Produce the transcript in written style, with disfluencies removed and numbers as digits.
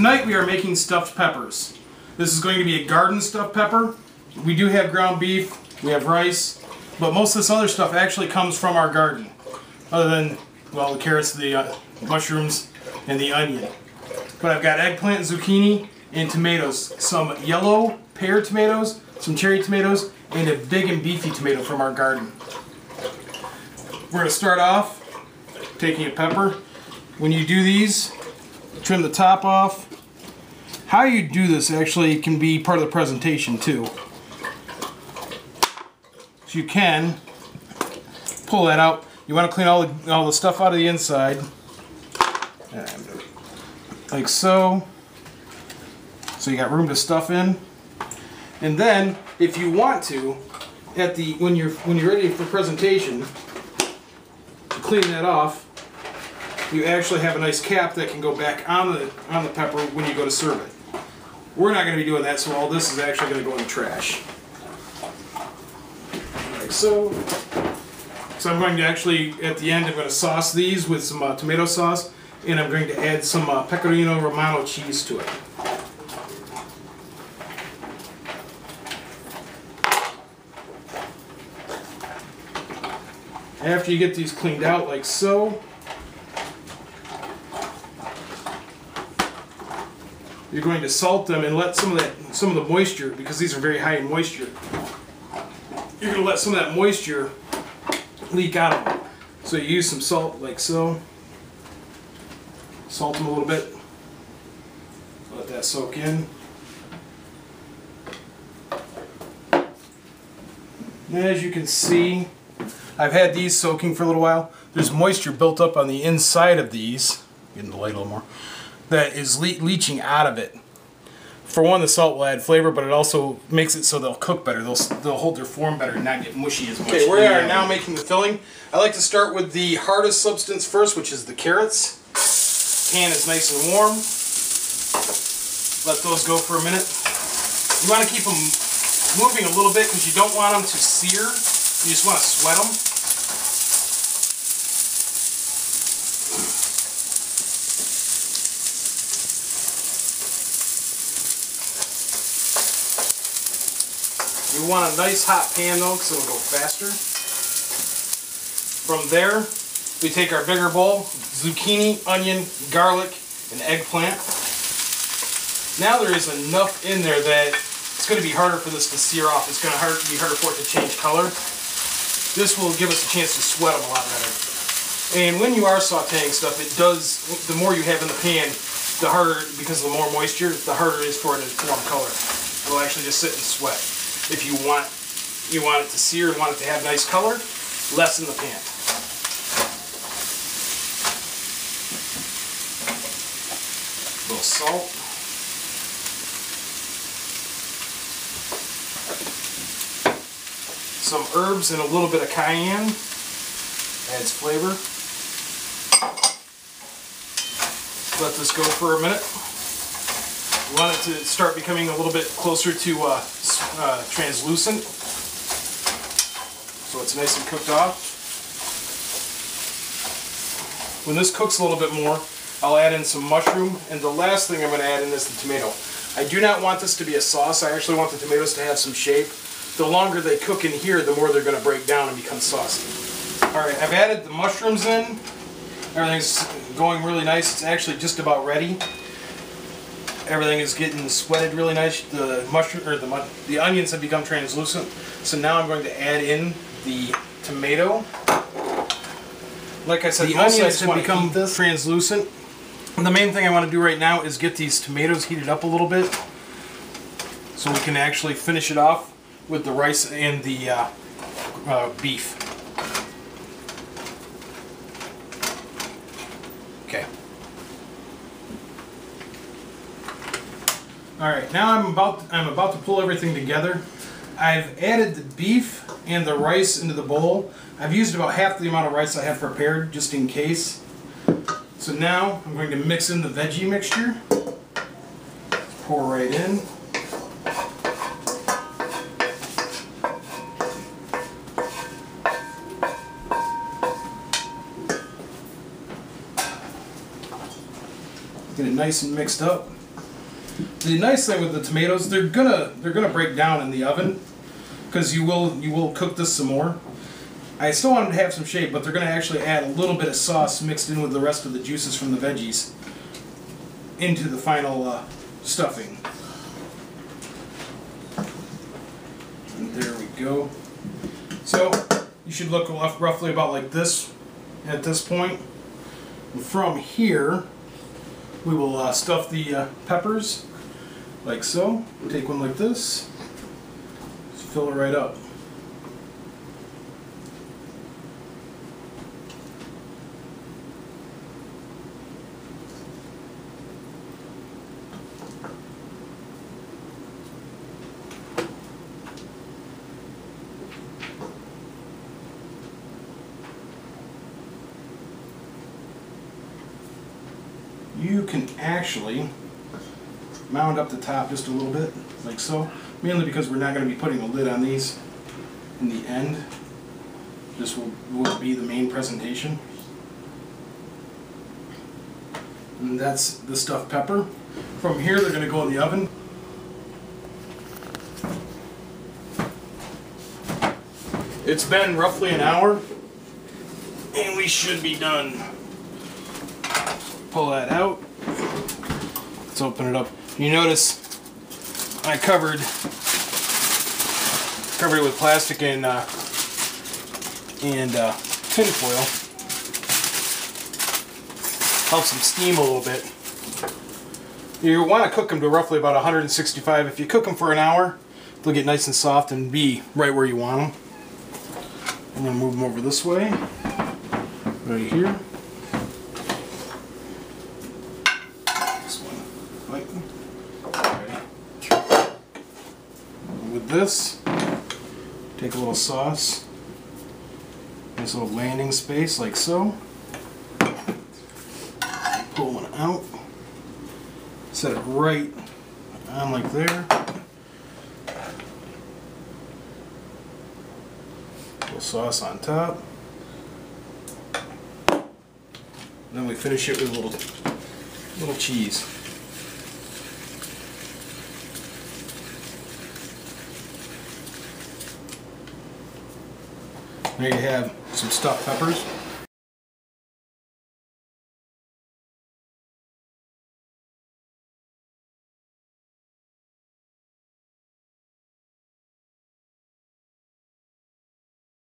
tonight we are making stuffed peppers. This is going to be a garden stuffed pepper. We do have ground beef, we have rice, but most of this other stuff actually comes from our garden. Other than, well, the carrots, the mushrooms, and the onion. But I've got eggplant, zucchini, and tomatoes. Some yellow pear tomatoes, some cherry tomatoes, and a big and beefy tomato from our garden. We're going to start off taking a pepper. When you do these, trim the top off. How you do this actually can be part of the presentation too. So you can pull that out. You want to clean all the stuff out of the inside, like so. So you got room to stuff in. And then, if you want to, when you're ready for presentation, to clean that off, you actually have a nice cap that can go back on the pepper when you go to serve it. We're not going to be doing that, so all this is actually going to go in the trash. Like so. So I'm going to actually, at the end, I'm going to sauce these with some tomato sauce, and I'm going to add some pecorino romano cheese to it. After you get these cleaned out like so, you're going to salt them and let some of the moisture, because these are very high in moisture, you're going to let some of that moisture leak out of them. So you use some salt like so. Salt them a little bit. Let that soak in. And as you can see, I've had these soaking for a little while. There's moisture built up on the inside of these, getting the light a little more, that is leaching out of it. For one, the salt will add flavor, but it also makes it so they'll cook better. They'll hold their form better and not get mushy as much. Okay, we are now making the filling. I like to start with the hardest substance first, which is the carrots. Pan is nice and warm. Let those go for a minute. You want to keep them moving a little bit because you don't want them to sear. You just want to sweat them. You want a nice hot pan though, so it'll go faster. From there, we take our bigger bowl, zucchini, onion, garlic, and eggplant. Now there is enough in there that it's going to be harder for this to sear off. It's going to be harder for it to change color. This will give us a chance to sweat them a lot better. And when you are sauteing stuff, it does, the more you have in the pan, the harder, because the more moisture, the harder it is for it to form color. It will actually just sit and sweat. If you want it to sear and want it to have nice color, less in the pan. A little salt. Some herbs and a little bit of cayenne. Adds flavor. Let this go for a minute. You want it to start becoming a little bit closer to translucent, so it's nice and cooked off. When this cooks a little bit more, I'll add in some mushroom, and the last thing I'm going to add in is the tomato. I do not want this to be a sauce. I actually want the tomatoes to have some shape. The longer they cook in here, the more they're going to break down and become saucy. Alright, I've added the mushrooms in. Everything's going really nice. It's actually just about ready. Everything is getting sweated really nice. The mushroom or the onions have become translucent. So now I'm going to add in the tomato. Like I said, the onions have become translucent. And the main thing I want to do right now is get these tomatoes heated up a little bit, so we can actually finish it off with the rice and the beef. Okay. Alright, now I'm about to pull everything together. I've added the beef and the rice into the bowl. I've used about half the amount of rice I have prepared, just in case. So now I'm going to mix in the veggie mixture. Pour right in. Get it nice and mixed up. The nice thing with the tomatoes, they're gonna break down in the oven because you will cook this some more. I still want them to have some shape, but they're gonna actually add a little bit of sauce mixed in with the rest of the juices from the veggies into the final stuffing. And there we go. So you should look roughly about like this at this point. And from here, we will stuff the peppers like so. Take one like this, just fill it right up. You can actually mound up the top just a little bit, like so, mainly because we're not going to be putting a lid on these in the end. This will be the main presentation. And that's the stuffed pepper. From here they're going to go in the oven. It's been roughly an hour and we should be done. Pull that out. Let's open it up. You notice I covered it with plastic and tin foil. Helps them steam a little bit. You want to cook them to roughly about 165. If you cook them for an hour, they'll get nice and soft and be right where you want them. I'm going to move them over this way, right here. With this, take a little sauce, nice little landing space like so. Pull one out, set it right on like there. A little sauce on top. And then we finish it with a little cheese. There you have some stuffed peppers.